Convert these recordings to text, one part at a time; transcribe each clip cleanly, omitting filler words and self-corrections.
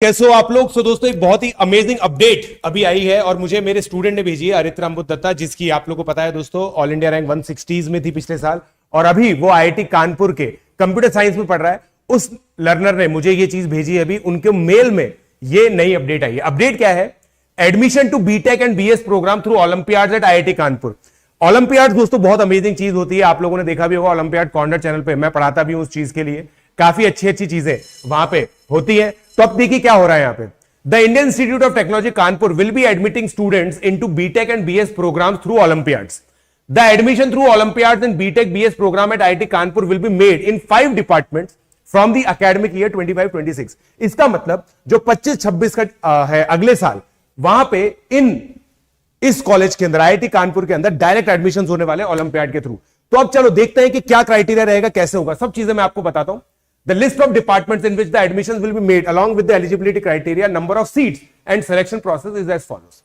कैसे हो आप लोग। दोस्तों एक बहुत ही अमेजिंग अपडेट अभी आई है और मुझे मेरे स्टूडेंट ने भेजी है, अरित्र दत्ता, जिसकी आप लोगों को पता है दोस्तों ऑल इंडिया रैंक 160s में थी पिछले साल और अभी वो आईआईटी कानपुर के कंप्यूटर साइंस में पढ़ रहा है। उस लर्नर ने मुझे ये चीज भेजी है, अभी उनके मेल में ये नई अपडेट आई है। अपडेट क्या है? Admission to BTech and BS program through olympiads at IIT Kanpur. Olympiad दोस्तों बहुत अमेजिंग चीज होती है, आप लोगों ने देखा भी होगा ओलंपियाड कॉर्नर चैनल पे, मैं पढ़ाता भी हूं उस चीज के लिए, काफी अच्छी अच्छी चीजें वहां पे होती है। तो अब देखिए क्या हो रहा है यहां पे। The Indian Institute of Technology Kanpur will be admitting students into BTech and BS programs through olympiads. The admission through olympiads and BTech BS program at IIT Kanpur will be made in 5 departments from the academic year 25-26। इसका मतलब जो 25-26 का है अगले साल, वहां पे इस कॉलेज के अंदर आईआईटी कानपुर के अंदर डायरेक्ट एडमिशन होने वाले ओलंपियाड के थ्रू। तो अब चलो देखते हैं कि क्या क्राइटेरिया रहेगा, कैसे होगा, सब चीजें मैं आपको बताता हूं। The list of departments in which the admissions will be made along with the eligibility criteria, number of seats and selection process is as follows।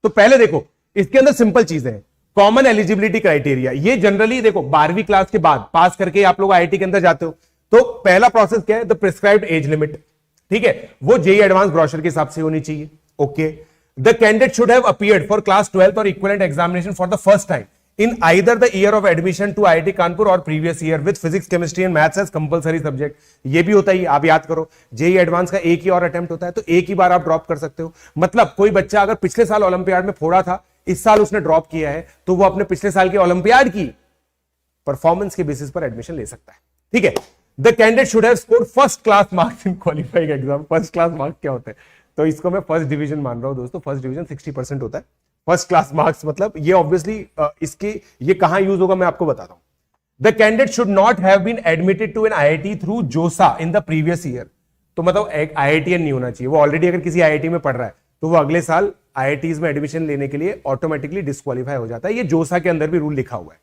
तो पहले देखो इसके अंदर सिंपल चीजें हैं। कॉमन एलिजिबिलिटी क्राइटेरिया, ये जनरली देखो 12वीं क्लास के बाद पास करके आप लोग आईआईटी के अंदर जाते हो, तो पहला प्रोसेस क्या है? द प्रिस्क्राइब्ड एज लिमिट, ठीक है, वो जेईई एडवांस ब्रोशर के हिसाब से होनी चाहिए। Okay, the candidate should have appeared for class 12th और equivalent examination for the first time in either the year of admission to IIT Kanpur or previous year with physics, chemistry and maths as compulsory subject। ये भी होता ही, आप याद करो, JEE advance का एक ही और अटेम्प्ट होता है, तो एक ही बार आप ड्रॉप कर सकते हो। मतलब कोई बच्चा अगर पिछले साल ओलंपियाड में फोड़ा था, इस साल उसने ड्रॉप किया है, तो वो अपने पिछले साल के ओलंपियाड की परफॉर्मेंस के बेसिस पर एडमिशन ले सकता है, ठीक है। The candidate should have scored first class marks in qualifying exam. First class marks क्या होते हैं? तो इसको मैं फर्स्ट डिवीजन मान रहा हूं दोस्तों। फर्स्ट डिवीजन 60% होता है। फर्स्ट क्लास मार्क्स मतलब ये ऑब्वियसली ये कहां यूज होगा मैं आपको बताता हूं। The candidate should not have been admitted to an IIT through JoSAA in the previous year. तो मतलब एक आईआईटीएन नहीं होना चाहिए, वो ऑलरेडी अगर किसी आईआईटी में पढ़ रहा है तो वो अगले साल आईआईटीज में एडमिशन लेने के लिए ऑटोमेटिकली डिस्क्वालीफाई हो जाता है। ये जोसा के अंदर भी रूल लिखा हुआ है,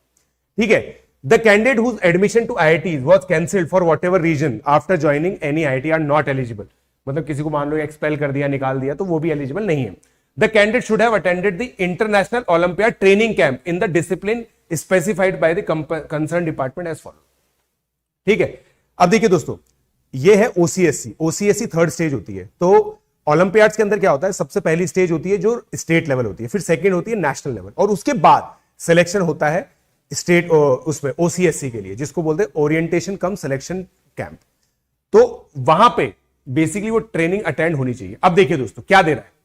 ठीक है। The candidate whose admission to IITs was cancelled for whatever reason after joining any IIT are not eligible. मतलब किसी को मान लो एक्सपेल कर दिया, निकाल दिया, तो वो भी एलिजिबल नहीं है। The candidate should have attended the International Olympiad Training Camp in the discipline specified by the concerned department as follows। ठीक है, अब देखिए दोस्तों, ये है ओसीएससी। ओसीएससी थर्ड स्टेज होती है। तो ओलंपियाड्स के अंदर क्या होता है? सबसे पहली स्टेज होती है जो स्टेट लेवल होती है, फिर सेकंड होती है नेशनल लेवल, और उसके बाद सिलेक्शन होता है स्टेट उसमें ओसीएससी के लिए, जिसको बोलते हैं ओरिएंटेशन कम सिलेक्शन कैंप। तो वहां पे बेसिकली वो ट्रेनिंग अटेंड होनी चाहिए। अब देखिए दोस्तों क्या दे रहा है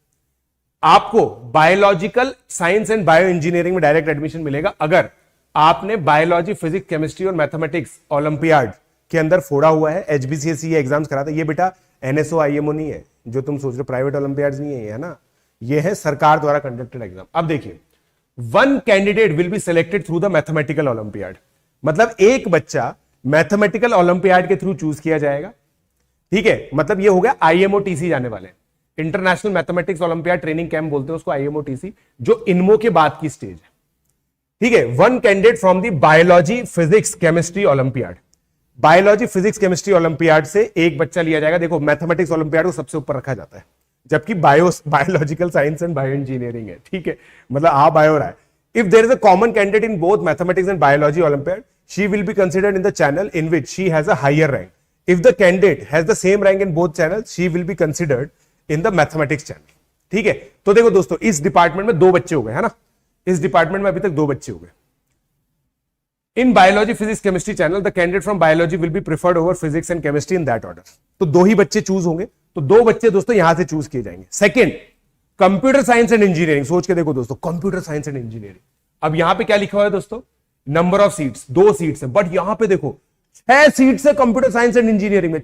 आपको, biological science and bio engineering में डायरेक्ट एडमिशन मिलेगा अगर आपने बायोलॉजी, फिजिक्स, केमिस्ट्री और मैथमेटिक्स ओलंपियाड के अंदर फोड़ा हुआ है। एचबीसीएसई एग्जाम्स कराता है। ये बेटा एनएसओ आईएमओ नहीं है जो तुम सोच रहे हो, प्राइवेट ओलंपियाड्स नहीं है ना, ये है सरकार द्वारा कंडक्टेड एग्जाम। अब देखिए, one candidate will be selected through the mathematical olympiad. मतलब एक बच्चा मैथमेटिकल ओलंपियाड के थ्रू चूज किया जाएगा, ठीक है। मतलब ये हो गया आईएमओटीसी जाने वाले, international mathematics olympiad training camp बोलते हैं उसको, आईएमओटीसी, जो इनमो के बाद की स्टेज है, ठीक है। One candidate from the biology, physics, chemistry olympiad. Biology, physics, chemistry olympiad से एक बच्चा लिया जाएगा। देखो मैथमेटिक्स ओलंपियाड को सबसे ऊपर रखा जाता है, जबकि biological science and bio engineering है, ठीक है। मतलब बायो रहा है। If there is a common candidate in both mathematics and biology olympiad, she will be considered in the channel in which she has a higher rank. If the candidate has the same rank in both channel, she will be considered in the mathematics channel, ठीक है। तो देखो दोस्तों, इस department में 2 बच्चे हो गए, है ना। इस डिपार्टमेंट में अभी तक 2 बच्चे हो गए। In biology, physics, chemistry channel, the candidate from biology will be preferred over physics and chemistry in that order. तो 2 ही बच्चे चूज होंगे, तो 2 बच्चे दोस्तों यहां से चूज किए जाएंगे। Second, computer science and engineering. सोच के देखो दोस्तों, कंप्यूटर साइंस एंड इंजीनियरिंग। अब यहां पे क्या लिखा हुआ है दोस्तों? नंबर ऑफ सीट्स, 2 सीट्स है, बट यहां पे देखो 6 सीट्स है कंप्यूटर साइंस एंड इंजीनियरिंग में।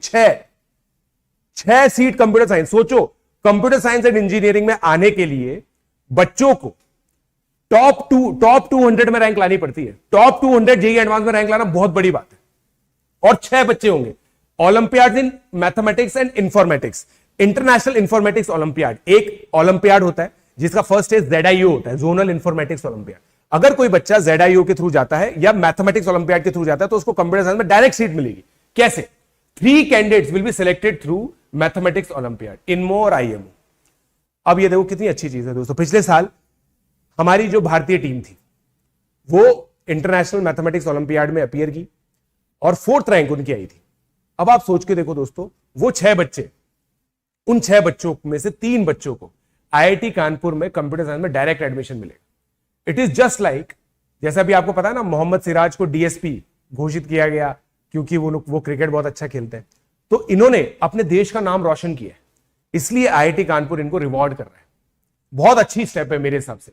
6 सीट कंप्यूटर साइंस। सोचो, कंप्यूटर साइंस एंड इंजीनियरिंग में आने के लिए बच्चों को टॉप 200 में रैंक लानी पड़ती है। टॉप 200 जेईई एडवांस में रैंक लाना बहुत बड़ी बात है, और 6 बच्चे होंगे। Olympiad in mathematics and informatics, international informatics olympiad, एक ओलंपियाड होता है जिसका फर्स्ट स्टेज ZIO होता है, जोनल इंफॉर्मेटिक्स ओलंपियाड। अगर कोई बच्चा ZIO के थ्रू जाता है या मैथमेटिक्स ओलंपियाड के थ्रू जाता है तो उसको कंप्यूटर साइंस में डायरेक्ट सीट मिलेगी। कैसे? 3 candidates will be selected through mathematics olympiad, INMO और आईएमओ। अब ये देखो कितनी अच्छी चीज है दोस्तों। पिछले साल हमारी जो भारतीय टीम थी वो इंटरनेशनल मैथमेटिक्स ओलंपियाड में अपीयर की और 4th रैंक उनकी आई थी। अब आप सोच के देखो दोस्तों, वो 6 बच्चे उन 6 बच्चों में से 3 बच्चों को आईआईटी कानपुर में कंप्यूटर साइंस में डायरेक्ट एडमिशन मिलेगा। इट इज जस्ट लाइक, जैसा भी आपको पता है ना, मोहम्मद सिराज को डीएसपी घोषित किया गया क्योंकि वो क्रिकेट बहुत अच्छा खेलते हैं। तो इन्होंने अपने देश का नाम रोशन किया है, इसलिए आईआईटी कानपुर इनको रिवॉर्ड कर रहा है। बहुत अच्छी स्टेप है मेरे हिसाब से।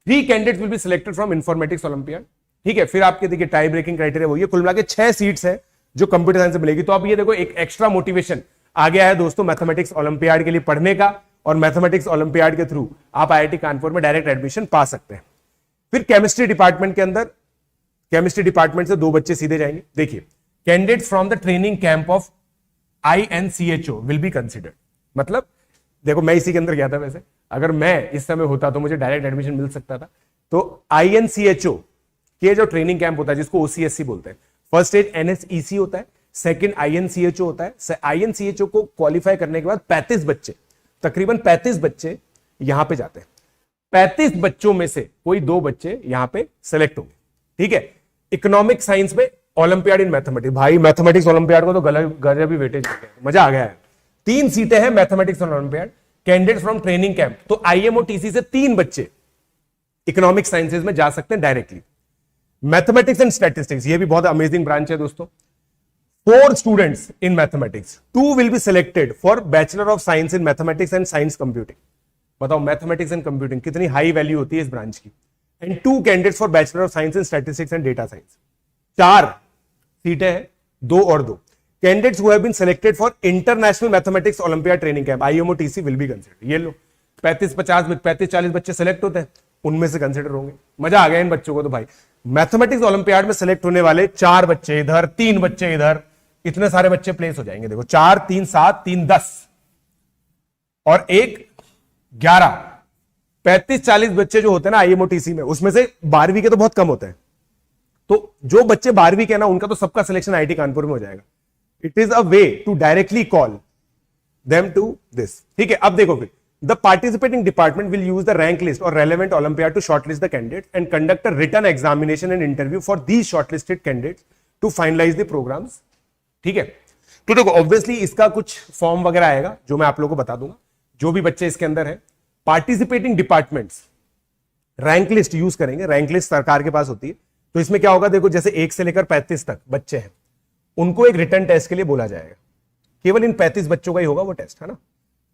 3 candidates will be selected from informatics olympiad. ठीक है, फिर आपके देखिए टाई ब्रेकिंग क्राइटेरिया वो ये, कुल मिला के 6 सीट्स है जो कंप्यूटर साइंस से मिलेगी। तो अब ये देखो एक एक्स्ट्रा मोटिवेशन आ गया है दोस्तों मैथमेटिक्स ओलंपियाड के लिए पढ़ने का, और मैथमेटिक्स ओलंपियाड के थ्रू आप आईआईटी कानपुर में डायरेक्ट एडमिशन पा सकते हैं। फिर केमिस्ट्री डिपार्टमेंट के अंदर, केमिस्ट्री डिपार्टमेंट से 2 बच्चे सीधे जाएंगे। देखिए, candidates from the training camp of INCHO will be considered. मतलब देखो, मैं इसी के अंदर गया था वैसे, अगर मैं इस समय होता तो मुझे डायरेक्ट एडमिशन मिल सकता था। तो INCHO के जो ट्रेनिंग कैंप होता है जिसको OCSC बोलते हैं, फर्स्ट स्टेज NSEC होता है, सेकंड INCHO होता है। INCHO को क्वालिफाई करने के बाद 35 बच्चे, तकरीबन 35 बच्चे यहां पे जाते हैं। 35 बच्चों में से कोई 2 बच्चे यहां पे सेलेक्ट होंगे। ठीक है, इकोनॉमिक साइंस में ओलंपियाड इन मैथमेटिक्स, भाई मैथमेटिक्स ओलंपियाड को तो गजब भी वेटेज मजा आ गया है। 3 सीटें हैं mathematics olympiad, candidate from training camp. तो IMOTC से 3 बच्चे इकोनॉमिक साइंसेज में जा सकते हैं डायरेक्टली। मैथमेटिक्स एंड स्टैटिस्टिक्स, ये भी बहुत अमेजिंग ब्रांच है दोस्तों। 4 students in mathematics, 2 will be selected for bachelor of science in mathematics and science computing. बताओ मैथमेटिक्स एंड कंप्यूटिंग कितनी हाई वैल्यू होती है इस ब्रांच की। And 2 candidates for bachelor of science in statistics and data science. 4 सीटें हैं, 2 और 2। Candidates who have been selected for international mathematics olympiad training camp IMOTC will be considered. ये लो 35-40 बच्चे सेलेक्ट होते हैं, उनमें से कंसिडर होंगे। मजा आ गया इन बच्चों को। तो भाई मैथमेटिक्स ओलंपियाड में सिलेक्ट होने वाले 4 बच्चे इधर, 3 बच्चे इधर, इतने सारे बच्चे प्लेस हो जाएंगे। देखो 4 3 7 3 10 और 1 11, 35-40 बच्चे जो होते हैं ना IMOTC में, उसमें से 12वीं के तो बहुत कम होते हैं। तो जो बच्चे 12वीं के ना, उनका तो सबका सिलेक्शन IIT कानपुर में हो जाएगा। It is a way to directly call them to this. ठीक है, अब देखो फिर the participating department will use the rank list और relevant olympiad to shortlist the candidate and conduct a written examination and interview for these shortlisted candidates to finalise the programmes. ठीक है, तो देखो ऑब्वियसली इसका कुछ फॉर्म वगैरह आएगा जो मैं आप लोगों को बता दूंगा, जो भी बच्चे इसके अंदर है। Participating departments rank list use करेंगे, रैंक लिस्ट सरकार के पास होती है। तो इसमें क्या होगा, देखो जैसे 1 से लेकर 35 तक बच्चे हैं, उनको एक रिटर्न टेस्ट के लिए बोला जाएगा। केवल इन 35 बच्चों का ही होगा वो टेस्ट, है ना,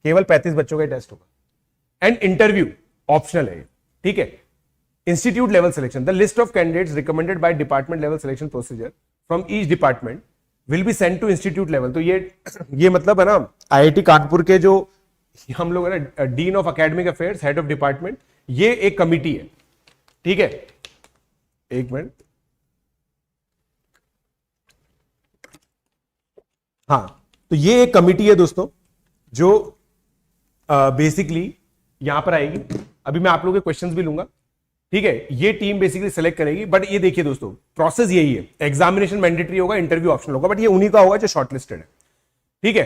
केवल 35 बच्चों का ही टेस्ट होगा। एंड इंटरव्यू ऑप्शनल है। ठीक है, institute level selection, the list of candidates recommended by department level selection procedure from each department will be send to institute level. तो ये मतलब है ना, IIT कानपुर के जो हम लोग है ना, dean of academic affairs, head of department, ये एक कमिटी है। ठीक है, एक मिनट, हाँ, तो ये एक कमिटी है दोस्तों जो बेसिकली यहां पर आएगी। अभी मैं आप लोगों के क्वेश्चंस भी लूंगा। ठीक है, ये टीम बेसिकली सेलेक्ट करेगी। बट ये देखिए दोस्तों, प्रोसेस यही है, एग्जामिनेशन मैंडेटरी होगा, इंटरव्यू ऑप्शनल होगा, बट ये उन्हीं का होगा जो शॉर्टलिस्टेड है। ठीक है,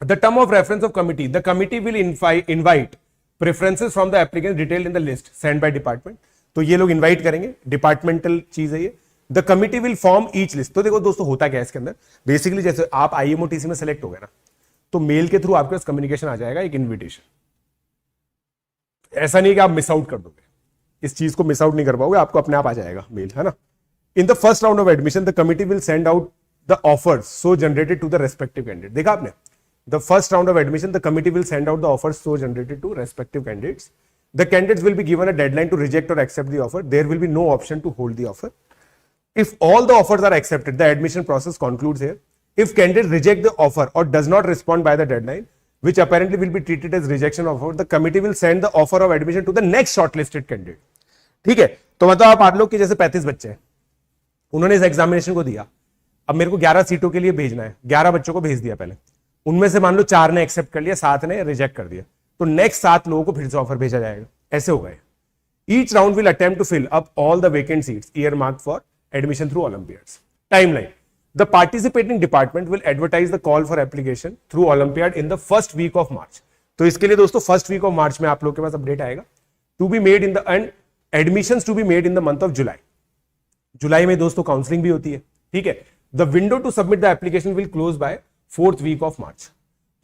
the term of reference of committee, the committee will invite preferences from the applicant detailed in the list send by department. तो ये लोग इन्वाइट करेंगे, डिपार्टमेंटल चीज है ये। The committee will form each list. तो देखो दोस्तों होता क्या है इसके अंदर, बेसिकली जैसे आप IMOTC में सेलेक्ट हो गए ना, तो मेल के थ्रू आपके पास कम्युनिकेशन आ जाएगा, एक इन्विटेशन। ऐसा नहीं कि आप मिस आउट कर दोगे, इस चीज को मिस आउट नहीं कर पाओगे, आपको अपने आप आ जाएगा मेल, है ना। In the first round of admission the committee will send out the offers so generated to the respective candidate. देखा आपने, the first round of admission the committee will send out the offers so generated to respective candidates. The candidates will be given a deadline to reject or accept the offer. There will be no option to hold the offer. If all the offers are accepted, the admission process concludes here. If candidate reject the offer or does not respond by the deadline, which apparently will be treated as rejection of offer, the committee will send the offer of admission to the next shortlisted candidate. ठीक है, तो मतलब आप मान लो कि जैसे 35 बच्चे हैं, उन्होंने इस एग्जामिनेशन को दिया, अब मेरे को 11 सीटों के लिए भेजना है, 11 बच्चों को भेज दिया पहले, उनमें से मान लो 4 ने एक्सेप्ट कर लिया, 7 ने रिजेक्ट कर दिया, तो नेक्स्ट 7 लोगों को फिर से ऑफर भेजा जाएगा। ऐसे होगा। Each round will attempt to fill up all the vacant seats earmarked for admission through olympiads. Timeline, the participating department will advertise the call for application through olympiad in the first week of March. तो इसके लिए दोस्तों first week of मार्च में आप लोग के पास update आएगा। To be made in the end admissions to be made in the month of July. जुलाई में दोस्तों काउंसलिंग भी होती है। ठीक है, the window to submit the application will close by 4th week of March.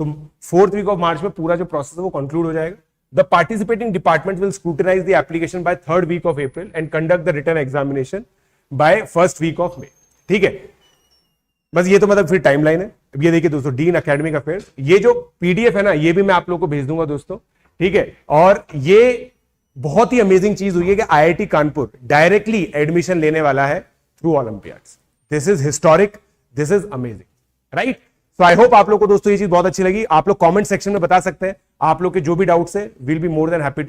तो 4th वीक ऑफ मार्च में पूरा जो प्रोसेस है वो कंक्लूड हो जाएगा. The participating department will scrutinize the application by 3rd week of April and conduct the written examination by 1st week of May. ठीक है, बस ये तो मतलब फिर टाइमलाइन है. अब ये देखिए दोस्तों, डीन एकेडमिक अफेयर्स, ये जो पीडीएफ है ना, ये भी मैं आप लोगों को भेज दूंगा दोस्तों. ठीक है, और ये बहुत ही अमेजिंग चीज हुई है कि आईआईटी कानपुर डायरेक्टली एडमिशन लेने वाला है through Olympiads. This is historic, this is amazing, right. So I hope आप लोग को दोस्तों ये चीज बहुत अच्छी लगी. आप लोग कमेंट सेक्शन में बता सकते हैं आप लोग के जो भी डाउट्स है. Will be more than happy